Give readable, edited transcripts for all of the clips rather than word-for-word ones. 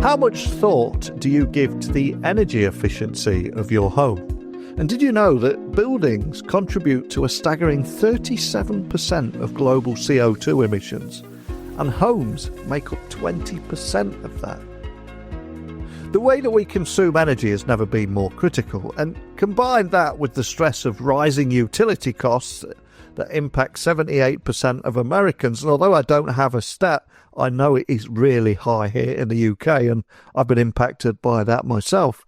How much thought do you give to the energy efficiency of your home? And did you know that buildings contribute to a staggering 37% of global CO2 emissions, and homes make up 20% of that? The way that we consume energy has never been more critical, and combine that with the stress of rising utility costs that impact 78% of Americans, and although I don't have a stat, I know it is really high here in the UK, and I've been impacted by that myself.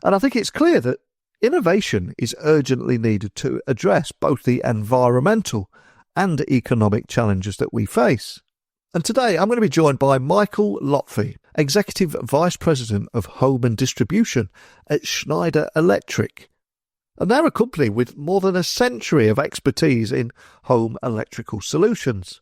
And I think it's clear that innovation is urgently needed to address both the environmental and economic challenges that we face. And today I'm going to be joined by Michael Lotfy, Executive Vice President of Home and Distribution at Schneider Electric. And they're a company with more than a century of expertise in home electrical solutions.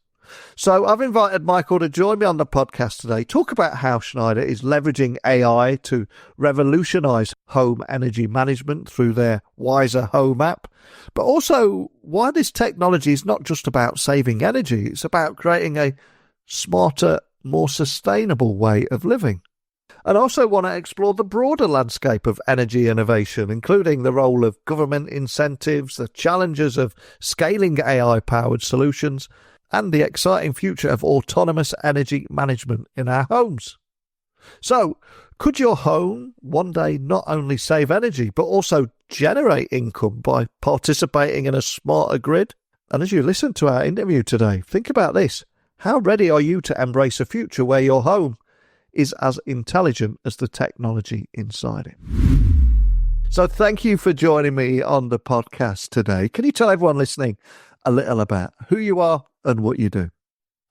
So I've invited Michael to join me on the podcast today, talk about how Schneider is leveraging AI to revolutionize home energy management through their Wiser Home app, but also why this technology is not just about saving energy, it's about creating a smarter, more sustainable way of living. And also want to explore the broader landscape of energy innovation, including the role of government incentives, the challenges of scaling AI-powered solutions, and the exciting future of autonomous energy management in our homes. So, could your home one day not only save energy, but also generate income by participating in a smarter grid? And as you listen to our interview today, think about this. How ready are you to embrace a future where your home is as intelligent as the technology inside it? So thank you for joining me on the podcast today. Can you tell everyone listening a little about who you are and what you do?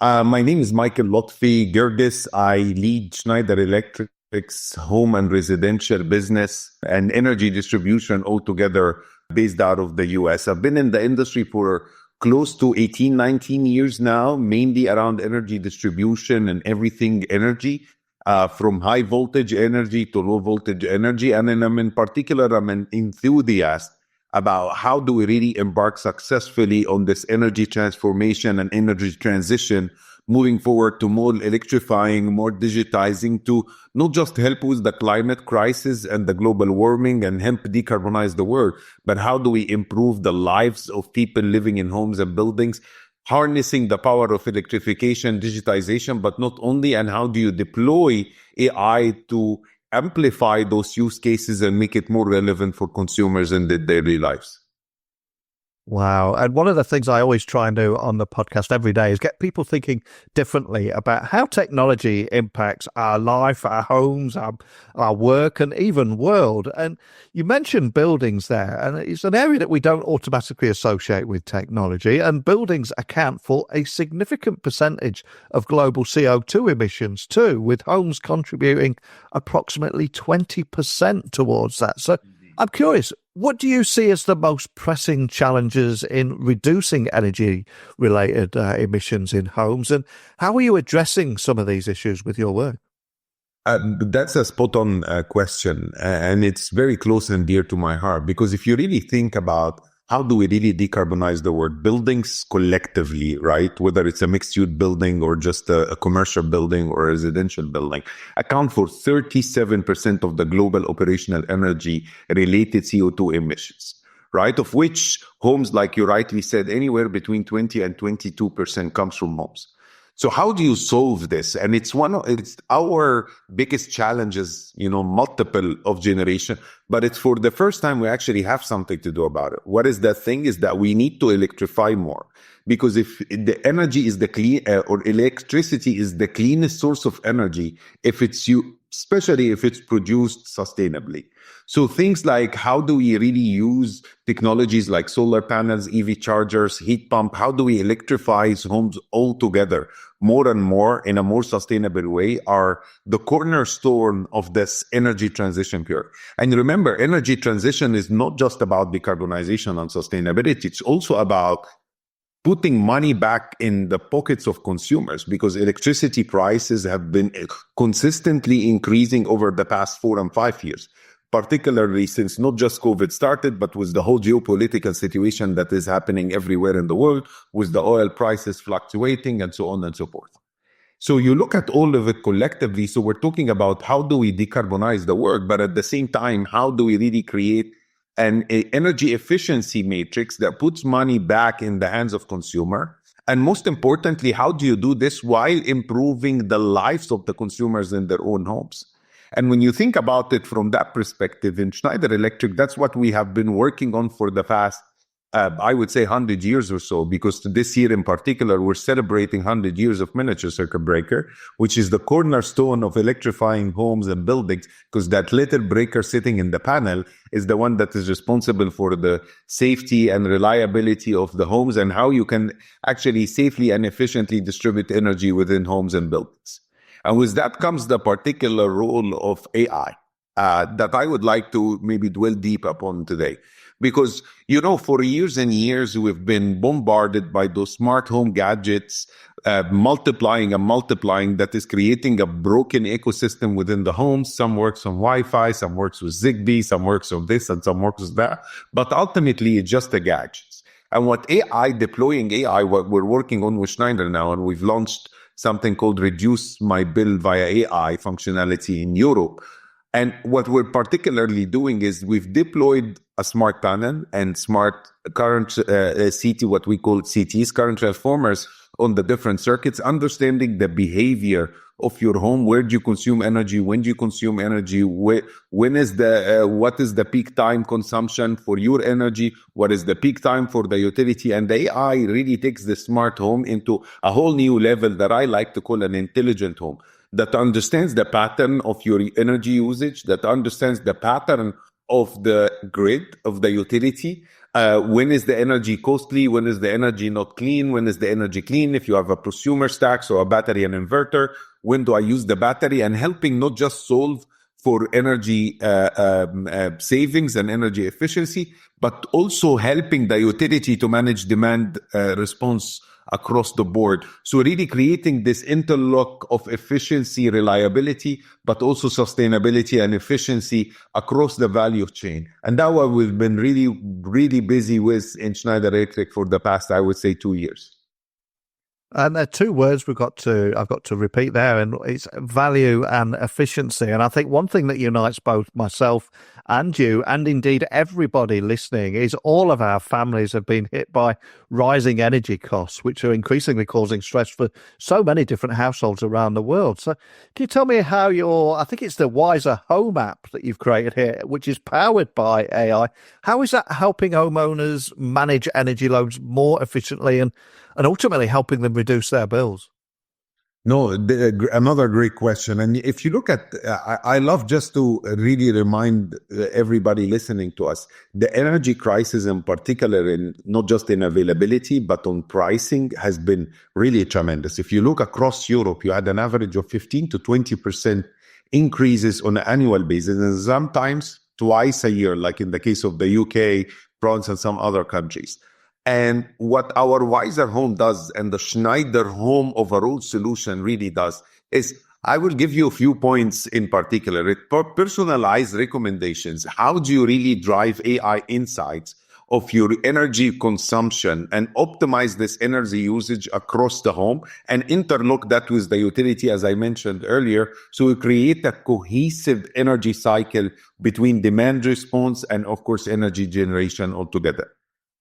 My name is Michael Lotfy Gergis. I lead Schneider Electric's home and residential business and energy distribution altogether based out of the US. I've been in the industry for close to 18, 19 years now, mainly around energy distribution and everything energy. From high voltage energy to low voltage energy. And then I'm an enthusiast about how do we really embark successfully on this energy transformation and energy transition, moving forward to more electrifying, more digitizing, to not just help with the climate crisis and the global warming and help decarbonize the world, but how do we improve the lives of people living in homes and buildings, harnessing the power of electrification, digitization, but not only, and how do you deploy AI to amplify those use cases and make it more relevant for consumers in their daily lives? Wow. And one of the things I always try and do on the podcast every day is get people thinking differently about how technology impacts our life, our homes, our work, and even world. And you mentioned buildings there, and it's an area that we don't automatically associate with technology. And buildings account for a significant percentage of global CO2 emissions too, with homes contributing approximately 20% towards that. So I'm curious, what do you see as the most pressing challenges in reducing energy-related emissions in homes, and how are you addressing some of these issues with your work? That's a spot-on question, and it's very close and dear to my heart, because if you really think about how do we really decarbonize the world, buildings collectively, right, whether it's a mixed-use building or just a commercial building or a residential building, account for 37% of the global operational energy-related CO2 emissions, right, of which homes, like you rightly said, anywhere between 20 and 22% comes from homes. So how do you solve this? And it's our biggest challenges, multiple of generation, but it's for the first time we actually have something to do about it. What is that thing? Is that we need to electrify more, because if the energy is the clean or electricity is the cleanest source of energy, especially if it's produced sustainably. So things like how do we really use technologies like solar panels, EV chargers, heat pump? How do we electrify homes altogether more and more in a more sustainable way are the cornerstone of this energy transition period. And remember, energy transition is not just about decarbonization and sustainability. It's also about putting money back in the pockets of consumers, because electricity prices have been consistently increasing over the past 4 and 5 years, particularly since not just COVID started, but with the whole geopolitical situation that is happening everywhere in the world, with the oil prices fluctuating and so on and so forth. So you look at all of it collectively. So we're talking about how do we decarbonize the world, but at the same time, how do we really create an energy efficiency matrix that puts money back in the hands of consumer? And most importantly, how do you do this while improving the lives of the consumers in their own homes? And when you think about it from that perspective, in Schneider Electric, that's what we have been working on for the past I would say 100 years or so, because this year in particular, we're celebrating 100 years of miniature circuit breaker, which is the cornerstone of electrifying homes and buildings, because that little breaker sitting in the panel is the one that is responsible for the safety and reliability of the homes and how you can actually safely and efficiently distribute energy within homes and buildings. And with that comes the particular role of AI that I would like to maybe dwell deep upon today. Because, for years and years, we've been bombarded by those smart home gadgets, multiplying and multiplying, that is creating a broken ecosystem within the homes. Some works on Wi-Fi, some works with Zigbee, some works on this, and some works with that. But ultimately, it's just the gadgets. And what deploying AI, what we're working on with Schneider now, and we've launched something called Reduce My Bill via AI functionality in Europe. And what we're particularly doing is we've deployed a smart panel and smart current CT, what we call CTs, current transformers, on the different circuits, understanding the behavior of your home. Where do you consume energy? When do you consume energy? What is the peak time consumption for your energy? What is the peak time for the utility? And the AI really takes the smart home into a whole new level that I like to call an intelligent home, that understands the pattern of your energy usage, that understands the pattern of the grid, of the utility. When is the energy costly? When is the energy not clean? When is the energy clean? If you have a prosumer stack, so a battery and inverter, when do I use the battery? And helping not just solve for energy savings and energy efficiency, but also helping the utility to manage demand response across the board. So really creating this interlock of efficiency, reliability, but also sustainability and efficiency across the value chain. And that what we've been really, really busy with in Schneider Electric for the past, I would say, 2 years. And there are two words I've got to repeat there, and it's value and efficiency. And I think one thing that unites both myself and you, and indeed everybody listening, is all of our families have been hit by rising energy costs, which are increasingly causing stress for so many different households around the world. So can you tell me how I think it's the Wiser Home app that you've created here, which is powered by AI. How is that helping homeowners manage energy loads more efficiently and ultimately helping them reduce their bills? No, another great question. And if you look at, I love just to really remind everybody listening to us, the energy crisis in particular, in not just in availability, but on pricing, has been really tremendous. If you look across Europe, you had an average of 15 to 20% increases on an annual basis, and sometimes twice a year, like in the case of the UK, France, and some other countries. And what our Wiser Home does, and the Schneider Home overall solution really does, is I will give you a few points in particular. It personalized recommendations. How do you really drive AI insights of your energy consumption and optimize this energy usage across the home and interlock that with the utility, as I mentioned earlier, so we create a cohesive energy cycle between demand response and, of course, energy generation altogether.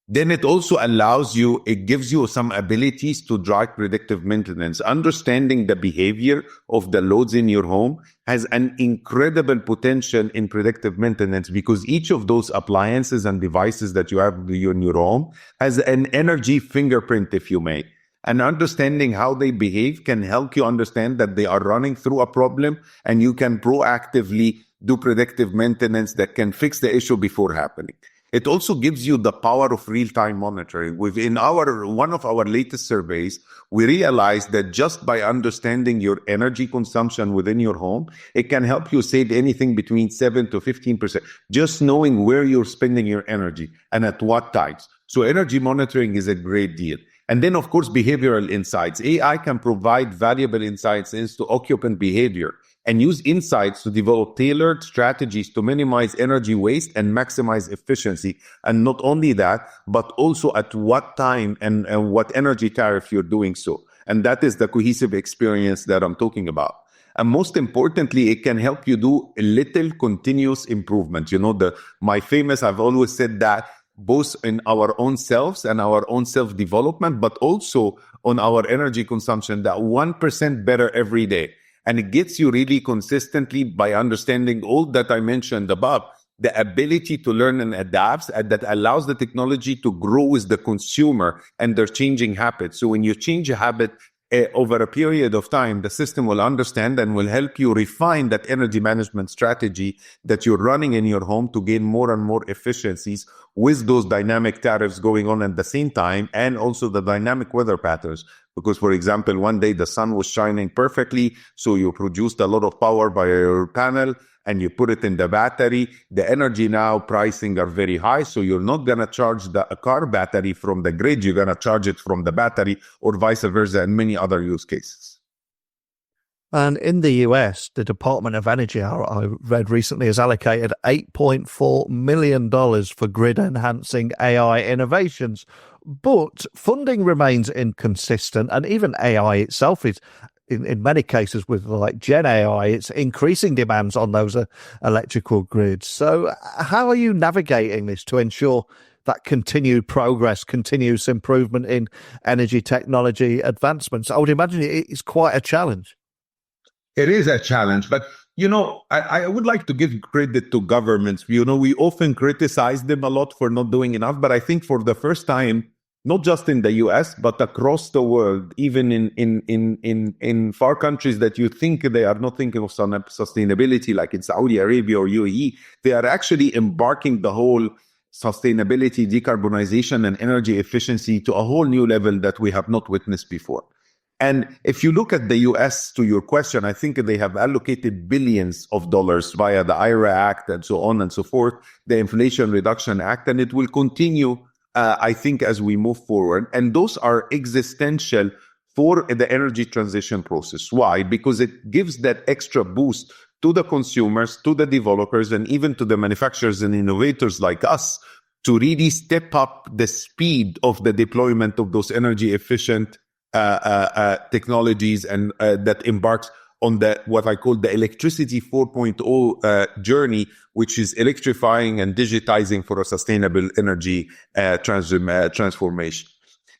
Then it also it gives you some abilities to drive predictive maintenance. Understanding the behavior of the loads in your home has an incredible potential in predictive maintenance, because each of those appliances and devices that you have in your home has an energy fingerprint, if you may. And understanding how they behave can help you understand that they are running through a problem, and you can proactively do predictive maintenance that can fix the issue before happening. It also gives you the power of real-time monitoring. Within one of our latest surveys, we realized that just by understanding your energy consumption within your home, it can help you save anything between 7 to 15%, just knowing where you're spending your energy and at what times. So energy monitoring is a great deal. And then, of course, behavioral insights. AI can provide valuable insights into occupant behavior and use insights to develop tailored strategies to minimize energy waste and maximize efficiency. And not only that, but also at what time and what energy tariff you're doing so. And that is the cohesive experience that I'm talking about. And most importantly, it can help you do a little continuous improvement. I've always said that both in our own selves and our own self-development, but also on our energy consumption, that 1% better every day. And it gets you really consistently by understanding all that I mentioned above, the ability to learn and adapt, and that allows the technology to grow with the consumer and their changing habits. So when you change a habit over a period of time, the system will understand and will help you refine that energy management strategy that you're running in your home to gain more and more efficiencies with those dynamic tariffs going on at the same time, and also the dynamic weather patterns. Because, for example, one day the sun was shining perfectly, so you produced a lot of power by your panel and you put it in the battery. The energy now pricing are very high, so you're not going to charge the car battery from the grid, you're going to charge it from the battery, or vice versa, and many other use cases. And in the US, the Department of Energy, I read recently, has allocated $8.4 million for grid-enhancing AI innovations. But funding remains inconsistent, and even AI itself is, in many cases with like Gen AI, it's increasing demands on those electrical grids. So how are you navigating this to ensure that continued progress, continuous improvement in energy technology advancements? I would imagine it is quite a challenge. It is a challenge, but I would like to give credit to governments. We often criticize them a lot for not doing enough, but I think for the first time, not just in the US, but across the world, even in far countries that you think they are not thinking of sustainability, like in Saudi Arabia or UAE, they are actually embarking the whole sustainability, decarbonization, and energy efficiency to a whole new level that we have not witnessed before. And if you look at the US, to your question, I think they have allocated billions of dollars via the IRA Act and so on and so forth, the Inflation Reduction Act, and it will continue, I think, as we move forward. And those are existential for the energy transition process. Why? Because it gives that extra boost to the consumers, to the developers, and even to the manufacturers and innovators like us to really step up the speed of the deployment of those energy efficient technologies, and that embarks on what I call the electricity 4.0 journey, which is electrifying and digitizing for a sustainable energy transformation.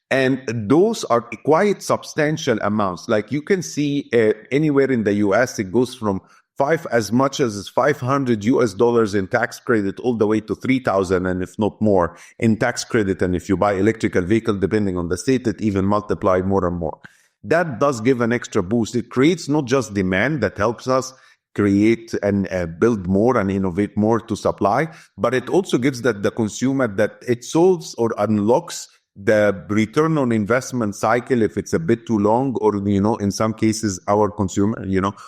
And those are quite substantial amounts. Like you can see anywhere in the US, it goes from as much as $500 in tax credit all the way to $3,000, and if not more, in tax credit. And if you buy electrical vehicle, depending on the state, it even multiplied more and more. That does give an extra boost. It creates not just demand that helps us create and build more and innovate more to supply, but it also gives the consumer that it solves or unlocks the return on investment cycle if it's a bit too long, or in some cases our consumer,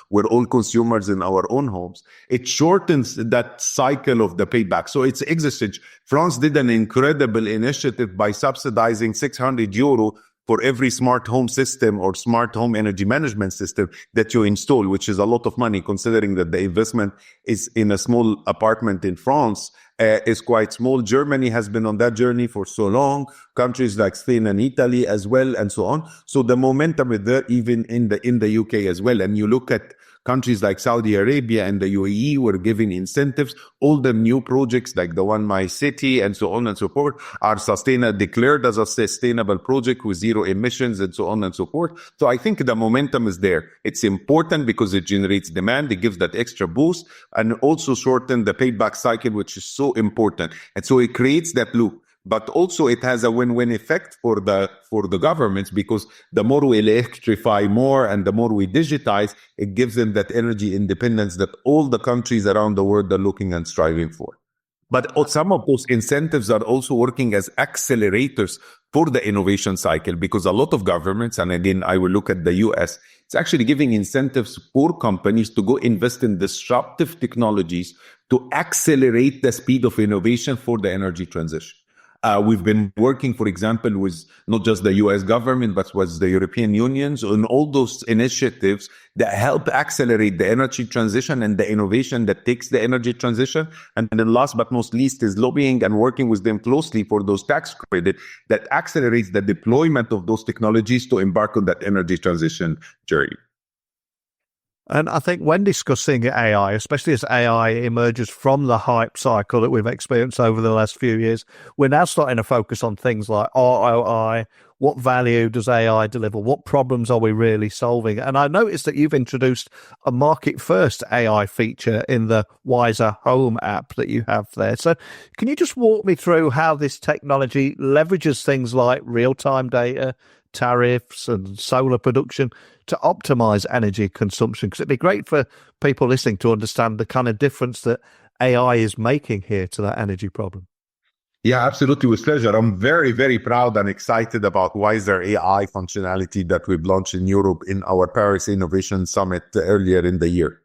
we're all consumers in our own homes. It shortens that cycle of the payback. So it's existential. France did an incredible initiative by subsidizing €600 for every smart home system or smart home energy management system that you install, which is a lot of money considering that the investment is in a small apartment in France. Is quite small. Germany has been on that journey for so long, countries like Spain and Italy as well, and so on. So the momentum is there even in the UK as well. And you look at countries like Saudi Arabia and the UAE were giving incentives. All the new projects like the one My City and so on and so forth are declared as a sustainable project with zero emissions and so on and so forth. So I think the momentum is there. It's important because it generates demand. It gives that extra boost and also shorten the payback cycle, which is so important. And so it creates that loop. But also it has a win-win effect for the governments, because the more we electrify more and the more we digitize, it gives them that energy independence that all the countries around the world are looking and striving for. But some of those incentives are also working as accelerators for the innovation cycle, because a lot of governments, and again, I will look at the US, it's actually giving incentives for companies to go invest in disruptive technologies to accelerate the speed of innovation for the energy transition. We've been working, for example, with not just the US government, but with the European Unions on all those initiatives that help accelerate the energy transition and the innovation that takes the energy transition. And then last but not least is lobbying and working with them closely for those tax credits that accelerates the deployment of those technologies to embark on that energy transition journey. And I think when discussing AI, especially as AI emerges from the hype cycle that we've experienced over the last few years, we're now starting to focus on things like ROI. What value does AI deliver? What problems are we really solving? And I noticed that you've introduced a market-first AI feature in the Wiser Home app that you have there. So can you just walk me through how this technology leverages things like real-time data, tariffs and solar production to optimize energy consumption? Because it'd be great for people listening to understand the kind of difference that AI is making here to that energy problem. Yeah, absolutely. With pleasure. I'm very, very proud and excited about Wiser AI functionality that we've launched in Europe in our Paris Innovation Summit earlier in the year.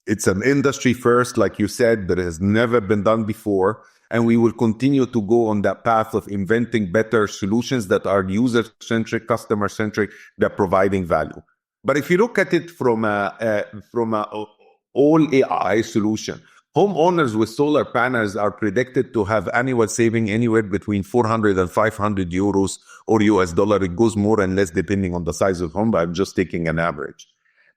It's an industry first, like you said, that has never been done before. And we will continue to go on that path of inventing better solutions that are user-centric, customer-centric, that are providing value. But if you look at it from a all AI solution, homeowners with solar panels are predicted to have annual saving anywhere between 400 and 500 euros or US dollar. It goes more and less depending on the size of home, but I'm just taking an average.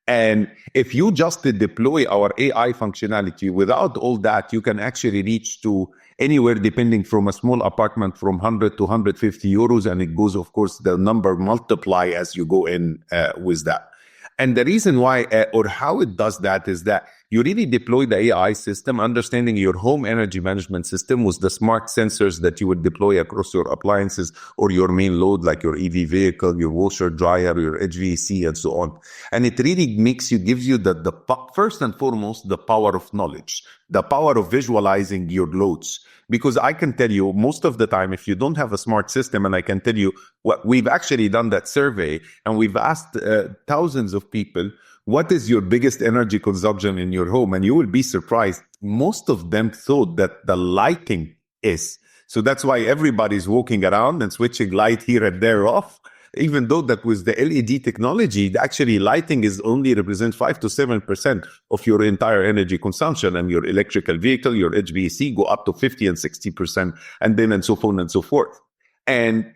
And if you just deploy our AI functionality without all that, you can actually reach to anywhere depending from a small apartment from 100 to 150 euros. And it goes, of course, the number multiply as you go in with that. And the reason why or how it does that is that you really deploy the AI system, understanding your home energy management system with the smart sensors that you would deploy across your appliances or your main load, like your EV vehicle, your washer, dryer, your HVAC, and so on. And it really gives you the first and foremost, the power of knowledge, the power of visualizing your loads. Because I can tell you most of the time, if you don't have a smart system, and I can tell you what we've actually done that survey and we've asked thousands of people, what is your biggest energy consumption in your home? And you will be surprised. Most of them thought that the lighting is. So that's why everybody's walking around and switching light here and there off. Even though that with the LED technology, actually lighting is only represents 5 to 7% of your entire energy consumption, and your electrical vehicle, your HVAC go up to 50 and 60%, and then and so on and so forth. And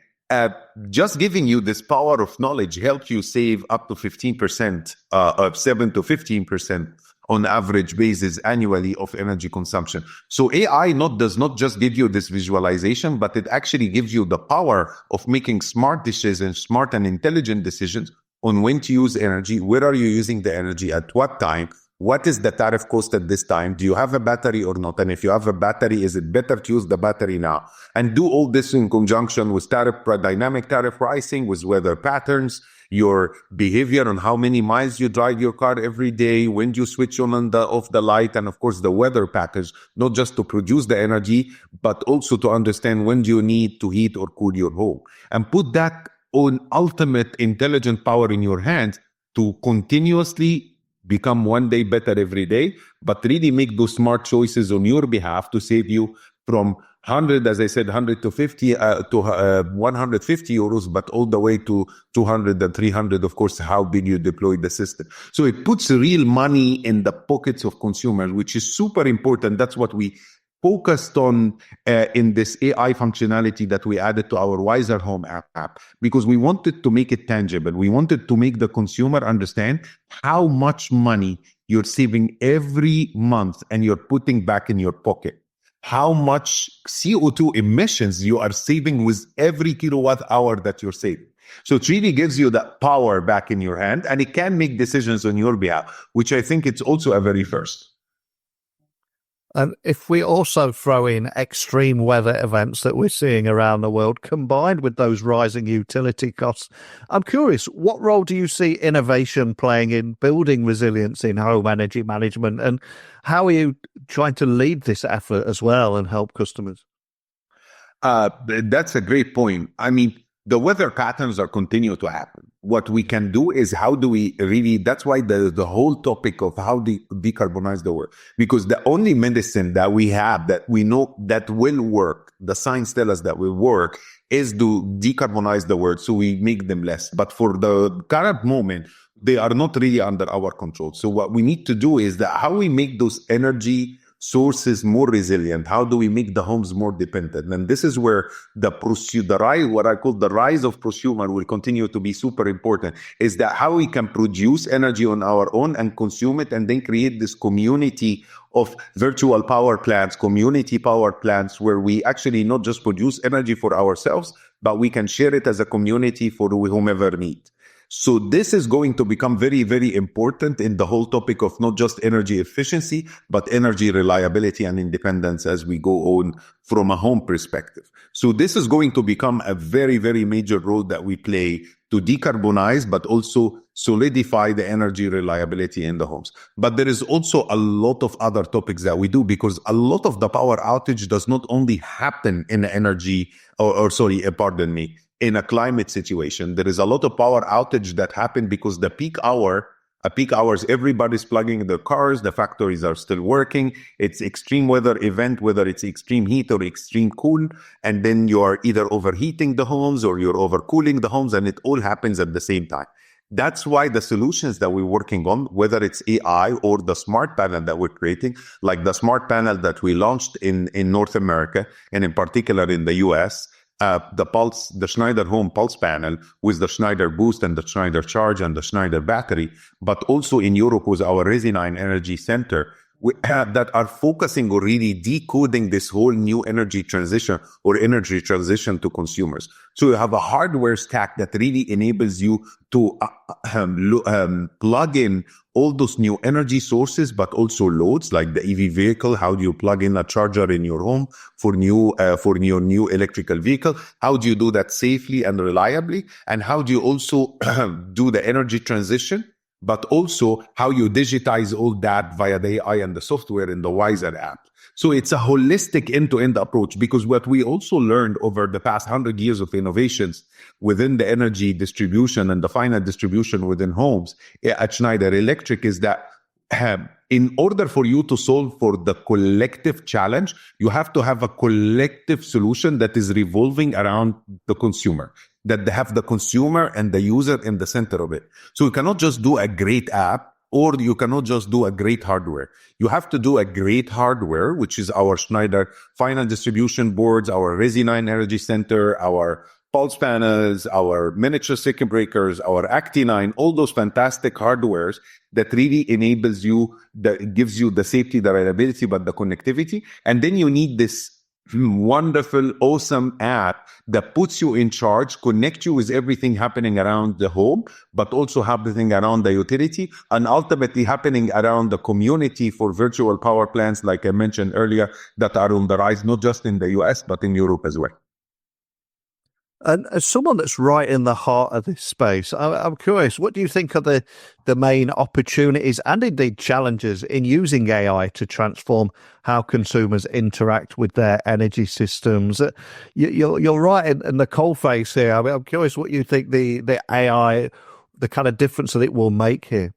just giving you this power of knowledge helps you save up to 15%, of 7 to 15% on average basis annually of energy consumption. So AI does not just give you this visualization, but it actually gives you the power of making smart decisions, smart and intelligent decisions on when to use energy, where are you using the energy, at what time, what is the tariff cost at this time, do you have a battery or not, and if you have a battery, is it better to use the battery now? And do all this in conjunction with dynamic tariff pricing, with weather patterns, your behavior on how many miles you drive your car every day, when do you switch on and off the light, and of course the weather patterns, not just to produce the energy, but also to understand when do you need to heat or cool your home. And put that on ultimate intelligent power in your hands to continuously become one day better every day, but really make those smart choices on your behalf to save you from 100, as I said, 100 to 50 to 150 euros, but all the way to 200 and 300, of course, how big you deploy the system. So it puts real money in the pockets of consumers, which is super important. That's what we focused on in this AI functionality that we added to our Wiser Home app, because we wanted to make it tangible. We wanted to make the consumer understand how much money you're saving every month and you're putting back in your pocket. How much CO2 emissions you are saving with every kilowatt hour that you're saving. So it really gives you that power back in your hand, and it can make decisions on your behalf, which I think it's also a very first. And if we also throw in extreme weather events that we're seeing around the world, combined with those rising utility costs, I'm curious, what role do you see innovation playing in building resilience in home energy management? And how are you trying to lead this effort as well and help customers? That's a great point. I mean, the weather patterns are continue to happen. What we can do is how do we really, that's why the whole topic of how to decarbonize the world, because the only medicine that we have that we know that will work The science tells us that will work is to decarbonize the world, so we make them less. But for the current moment, they are not really under our control. So what we need to do is that how we make those energy sources more resilient. How do we make the homes more dependent? And this is where what I call the rise of prosumer will continue to be super important, is that how we can produce energy on our own and consume it, and then create this community of virtual power plants, community power plants, where we actually not just produce energy for ourselves, but we can share it as a community for whomever needs. So this is going to become very, very important in the whole topic of not just energy efficiency, but energy reliability and independence as we go on from a home perspective. So this is going to become a very, very major role that we play to decarbonize, but also solidify the energy reliability in the homes. But there is also a lot of other topics that we do, because a lot of the power outage does not only happen in energy, in a climate situation. There is a lot of power outage that happen because the peak hours, everybody's plugging their cars, the factories are still working. It's extreme weather event, whether it's extreme heat or extreme cool. And then you are either overheating the homes or you're overcooling the homes, and it all happens at the same time. That's why the solutions that we're working on, whether it's AI or the smart panel that we're creating, like the smart panel that we launched in North America, and in particular in the US, the Schneider Home Pulse panel with the Schneider Boost and the Schneider Charge and the Schneider battery, but also in Europe with our Resinine Energy Center, that are focusing on really decoding this whole new energy transition or energy transition to consumers. So you have a hardware stack that really enables you to plug in all those new energy sources, but also loads like the EV vehicle. How do you plug in a charger in your home for your new electrical vehicle? How do you do that safely and reliably? And how do you also do the energy transition, but also how you digitize all that via the AI and the software in the Wiser app? So it's a holistic end-to-end approach, because what we also learned over the past 100 years of innovations within the energy distribution and the final distribution within homes at Schneider Electric is that in order for you to solve for the collective challenge, you have to have a collective solution that is revolving around the consumer, that they have the consumer and the user in the center of it. So you cannot just do a great app, or you cannot just do a great hardware. You have to do a great hardware, which is our Schneider final distribution boards, our Resinine Energy Center, our pulse panels, our miniature circuit breakers, our Acti9, all those fantastic hardwares that really enables you, that gives you the safety, the reliability, but the connectivity. And then you need this wonderful, awesome app that puts you in charge, connect you with everything happening around the home, but also happening around the utility, and ultimately happening around the community for virtual power plants, like I mentioned earlier, that are on the rise, not just in the US, but in Europe as well. And as someone that's right in the heart of this space, I'm curious, what do you think are the main opportunities and indeed challenges in using AI to transform how consumers interact with their energy systems? You're right in the coalface here. I mean, I'm curious what you think the AI, the kind of difference that it will make here.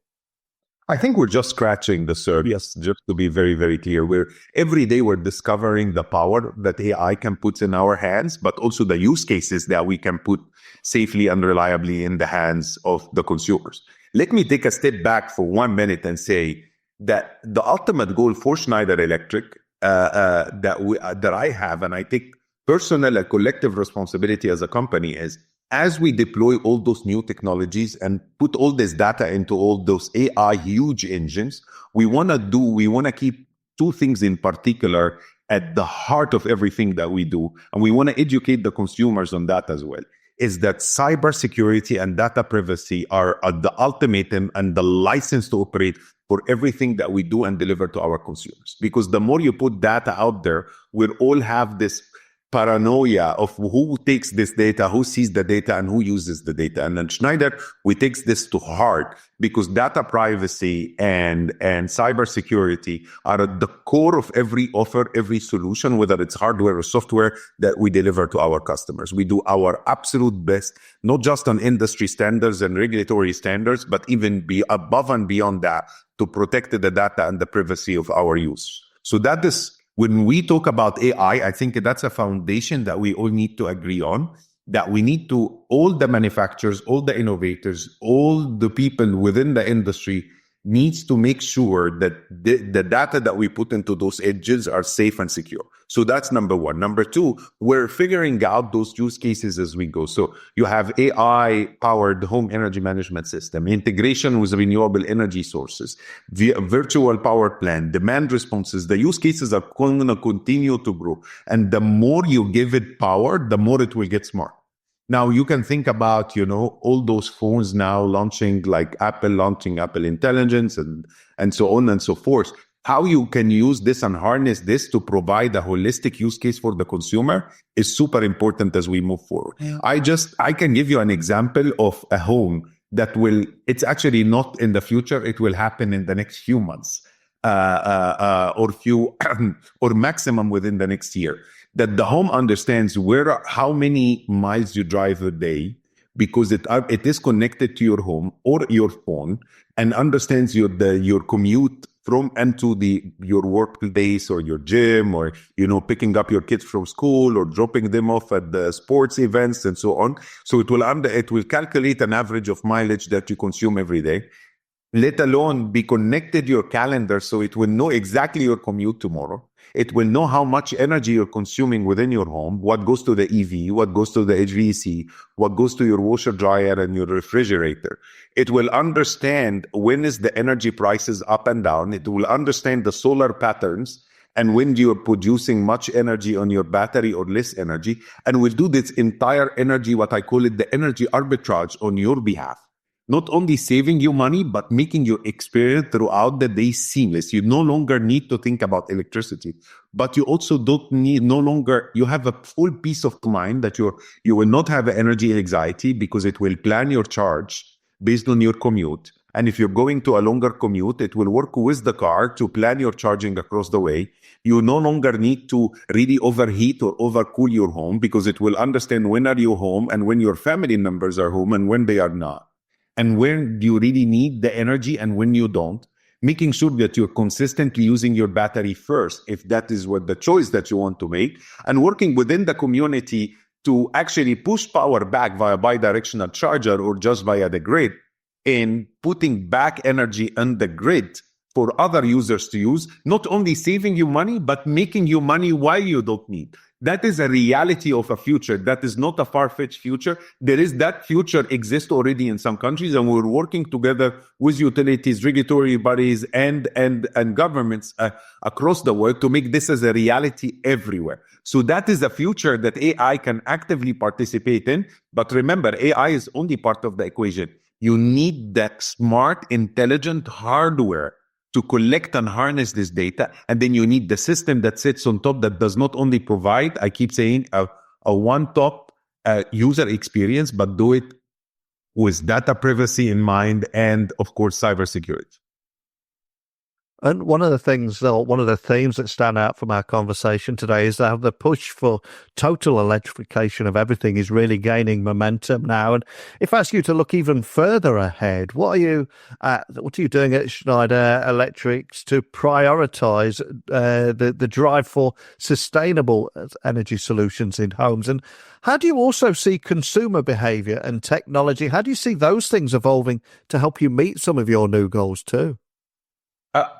I think we're just scratching the surface, just to be very, very clear. Every day we're discovering the power that AI can put in our hands, but also the use cases that we can put safely and reliably in the hands of the consumers. Let me take a step back for 1 minute and say that the ultimate goal for Schneider Electric that I have, and I take personal and collective responsibility as a company, is as we deploy all those new technologies and put all this data into all those AI huge engines, we want to keep two things in particular at the heart of everything that we do. And we want to educate the consumers on that as well, is that cybersecurity and data privacy are at the ultimatum and the license to operate for everything that we do and deliver to our consumers. Because the more you put data out there, we'll all have this paranoia of who takes this data, who sees the data, and who uses the data. And at Schneider, we take this to heart, because data privacy and cybersecurity are at the core of every offer, every solution, whether it's hardware or software that we deliver to our customers. We do our absolute best, not just on industry standards and regulatory standards, but even be above and beyond that to protect the data and the privacy of our use. So that is When we talk about AI, I think that's a foundation that we all need to agree on, that we need to, all the manufacturers, all the innovators, all the people within the industry needs to make sure that the data that we put into those edges are safe and secure. So that's number one. Number two, we're figuring out those use cases as we go. So you have AI-powered home energy management system, integration with renewable energy sources, via virtual power plant, demand responses. The use cases are going to continue to grow. And the more you give it power, the more it will get smart. Now you can think about, all those phones now launching, like Apple launching Apple Intelligence and so on and so forth. How you can use this and harness this to provide a holistic use case for the consumer is super important as we move forward. Yeah. I can give you an example of a home that it's actually not in the future. It will happen in the next few months, or maximum within the next year. That the home understands how many miles you drive a day, because it is connected to your home or your phone, and understands your commute from and to your workplace or your gym, or picking up your kids from school or dropping them off at the sports events and so on. So it will calculate an average of mileage that you consume every day, let alone be connected to your calendar, so it will know exactly your commute tomorrow. It will know how much energy you're consuming within your home, what goes to the EV, what goes to the HVAC, what goes to your washer dryer and your refrigerator. It will understand when is the energy prices up and down. It will understand the solar patterns and when you're producing much energy on your battery or less energy, and will do this entire energy, what I call it, the energy arbitrage on your behalf. Not only saving you money, but making your experience throughout the day seamless. You no longer need to think about electricity, but you also you have a full peace of mind that you will not have energy anxiety, because it will plan your charge based on your commute. And if you're going to a longer commute, it will work with the car to plan your charging across the way. You no longer need to really overheat or overcool your home, because it will understand when are you home and when your family members are home and when they are not. And when you really need the energy and when you don't, making sure that you're consistently using your battery first, if that is what the choice that you want to make, and working within the community to actually push power back via bidirectional charger or just via the grid, and putting back energy on the grid for other users to use, not only saving you money, but making you money while you don't need. That is a reality of a future. That is not a far-fetched future. That future exists already in some countries, and we're working together with utilities, regulatory bodies, and governments across the world to make this as a reality everywhere. So that is a future that AI can actively participate in. But remember, AI is only part of the equation. You need that smart, intelligent hardware to collect and harness this data. And then you need the system that sits on top that does not only provide, I keep saying, a one-top user experience, but do it with data privacy in mind and, of course, cybersecurity. And one of the themes that stand out from our conversation today is that the push for total electrification of everything is really gaining momentum now. And if I ask you to look even further ahead, what are you doing at Schneider Electric to prioritize the drive for sustainable energy solutions in homes? And how do you also see consumer behavior and technology? How do you see those things evolving to help you meet some of your new goals too?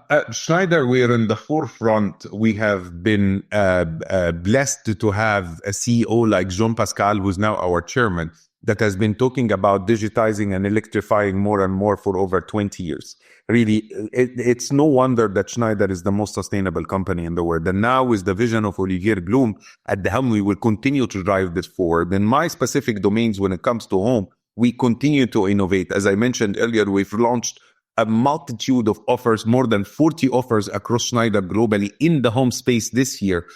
At Schneider, we're in the forefront. We have been blessed to have a CEO like Jean Pascal, who's now our chairman, that has been talking about digitizing and electrifying more and more for over 20 years. Really, it's no wonder that Schneider is the most sustainable company in the world. And now with the vision of Olivier Blum at the helm, we will continue to drive this forward. In my specific domains, when it comes to home, we continue to innovate. As I mentioned earlier, we've launched a multitude of offers, more than 40 offers across Schneider globally in the home space this year,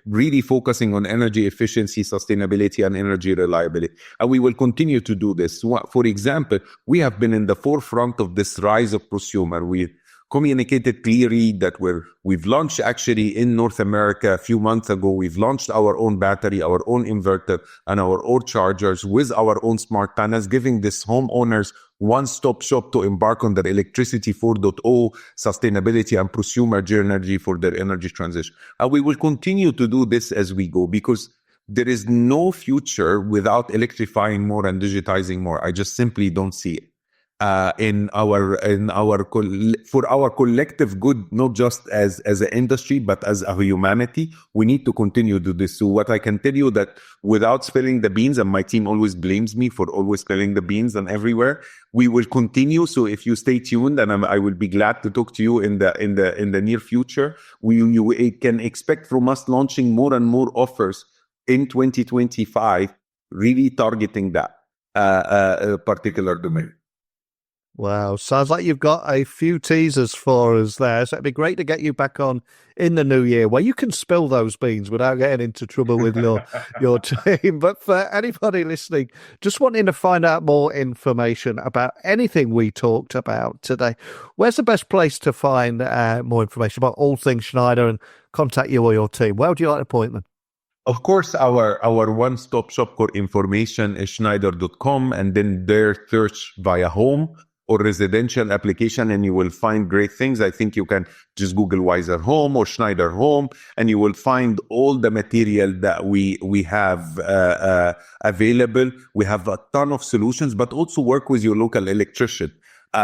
really focusing on energy efficiency, sustainability, and energy reliability. And we will continue to do this. For example, we have been in the forefront of this rise of prosumer. We communicated clearly that we've launched actually in North America a few months ago. We've launched our own battery, our own inverter, and our own chargers with our own smart panels, giving this homeowners one-stop shop to embark on their electricity 4.0 sustainability and prosumer journey for their energy transition. And we will continue to do this as we go, because there is no future without electrifying more and digitizing more. I just simply don't see it. For our collective good, not just as an industry, but as a humanity, we need to continue to do this. So what I can tell you that without spilling the beans, and my team always blames me for always spilling the beans and everywhere, we will continue. So if you stay tuned, and I will be glad to talk to you in the near future, you can expect from us launching more and more offers in 2025, really targeting that particular domain. Wow, sounds like you've got a few teasers for us there. So it'd be great to get you back on in the new year where you can spill those beans without getting into trouble with your team. But for anybody listening, just wanting to find out more information about anything we talked about today, where's the best place to find more information about all things Schneider and contact you or your team? Where would you like to point them? Of course, our one-stop shop for information is Schneider.com, and then there search via home or residential application, and you will find great things. I think you can just Google Wiser Home or Schneider Home, and you will find all the material that we have available. We have a ton of solutions, but also work with your local electrician.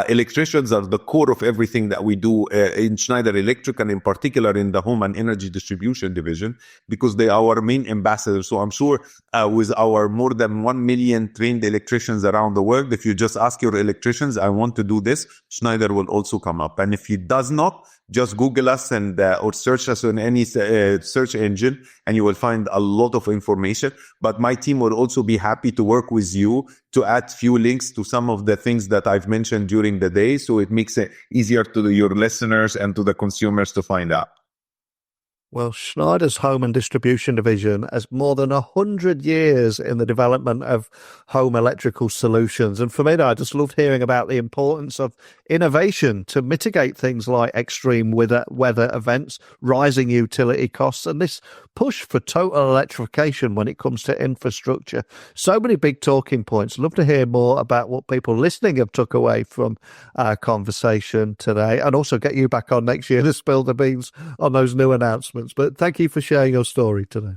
Electricians are the core of everything that we do in Schneider Electric, and in particular in the home and energy distribution division, because they are our main ambassadors. So I'm sure with our more than 1 million trained electricians around the world, if you just ask your electricians, I want to do this, Schneider will also come up. And if he does not, just Google us and or search us on any search engine, and you will find a lot of information. But my team will also be happy to work with you to add few links to some of the things that I've mentioned during the day, so it makes it easier to your listeners and to the consumers to find out. Well, Schneider's Home and Distribution Division has more than 100 years in the development of home electrical solutions. And for me, I just loved hearing about the importance of innovation to mitigate things like extreme weather events, rising utility costs, and this push for total electrification when it comes to infrastructure. So many big talking points. Love to hear more about what people listening have took away from our conversation today, and also get you back on next year to spill the beans on those new announcements. But thank you for sharing your story today.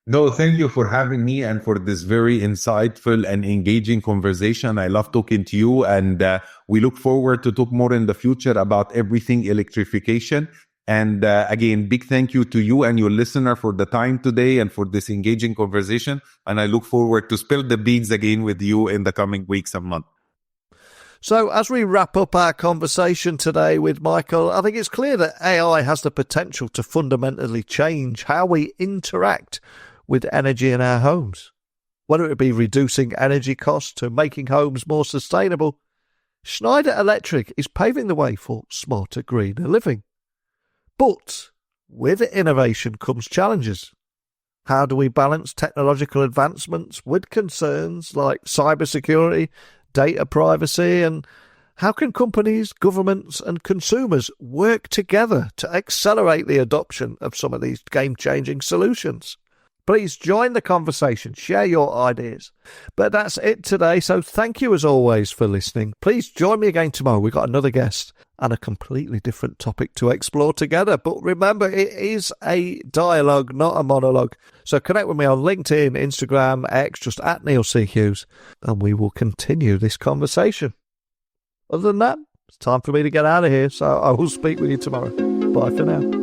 No, thank you for having me and for this very insightful and engaging conversation. I love talking to you, and we look forward to talk more in the future about everything electrification. And again, big thank you to you and your listener for the time today and for this engaging conversation. And I look forward to spill the beans again with you in the coming weeks and months. So as we wrap up our conversation today with Michael, I think it's clear that AI has the potential to fundamentally change how we interact with energy in our homes. Whether it be reducing energy costs to making homes more sustainable, Schneider Electric is paving the way for smarter, greener living. But with innovation comes challenges. How do we balance technological advancements with concerns like cybersecurity, data privacy, and how can companies, governments and consumers work together to accelerate the adoption of some of these game-changing solutions? Please join the conversation, share your ideas. But that's it today, so thank you as always for listening. Please join me again tomorrow. We've got another guest and a completely different topic to explore together. But remember, it is a dialogue, not a monologue. So connect with me on LinkedIn, Instagram, X, just at Neil C. Hughes, and we will continue this conversation. Other than that, it's time for me to get out of here, so I will speak with you tomorrow. Bye for now.